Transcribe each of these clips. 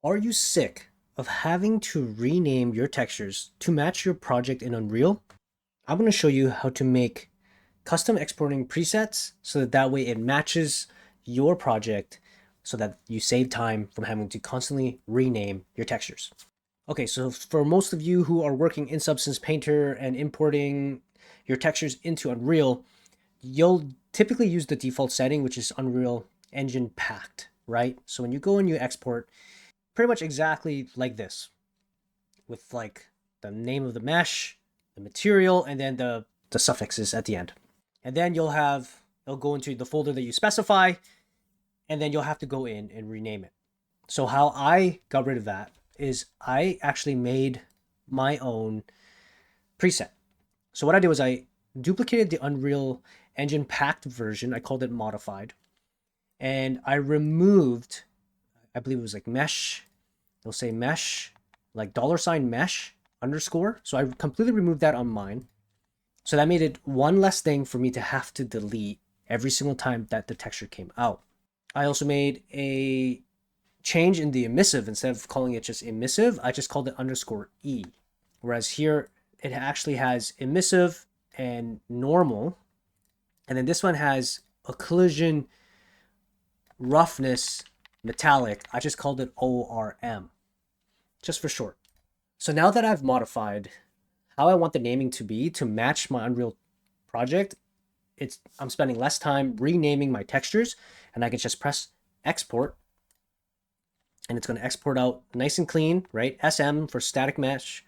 Are you sick of having to rename your textures to match your project in Unreal? I'm going to show you how to make custom exporting presets so that way it matches your project so that you save time from having to constantly rename your textures. Okay, so for most of you who are working in Substance Painter and importing your textures into Unreal, you'll typically use the default setting, which is Unreal Engine packed, right? So when you go and you export, pretty much exactly like this, with like the name of the mesh, the material, and then the suffixes at the end. And then it'll go into the folder that you specify, and then you'll have to go in and rename it. So how I got rid of that is I actually made my own preset. So what I did was I duplicated the Unreal Engine packed version. I called it modified. And I removed, I believe it was like mesh. It'll say mesh, like $mesh underscore. So I completely removed that on mine. So that made it one less thing for me to have to delete every single time that the texture came out. I also made a change in the emissive. Instead of calling it just emissive, I just called it underscore E. Whereas here, it actually has emissive and normal. And then this one has occlusion roughness metallic. I just called it ORM, just for short. So now that I've modified how I want the naming to be to match my Unreal project, I'm spending less time renaming my textures, and I can just press export, and it's going to export out nice and clean, right? SM for static mesh,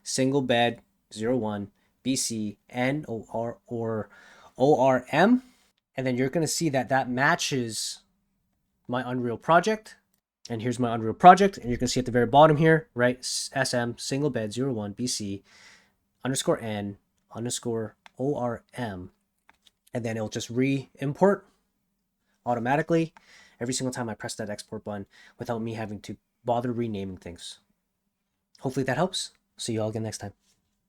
single bed 01 BC N or ORM, and then you're going to see that that matches my Unreal project. And here's my Unreal project, and you can see at the very bottom here, right? SM single bed 01 BC underscore N underscore ORM, and then it'll just re-import automatically every single time I press that export button without me having to bother renaming things. Hopefully that helps. See you all again next time.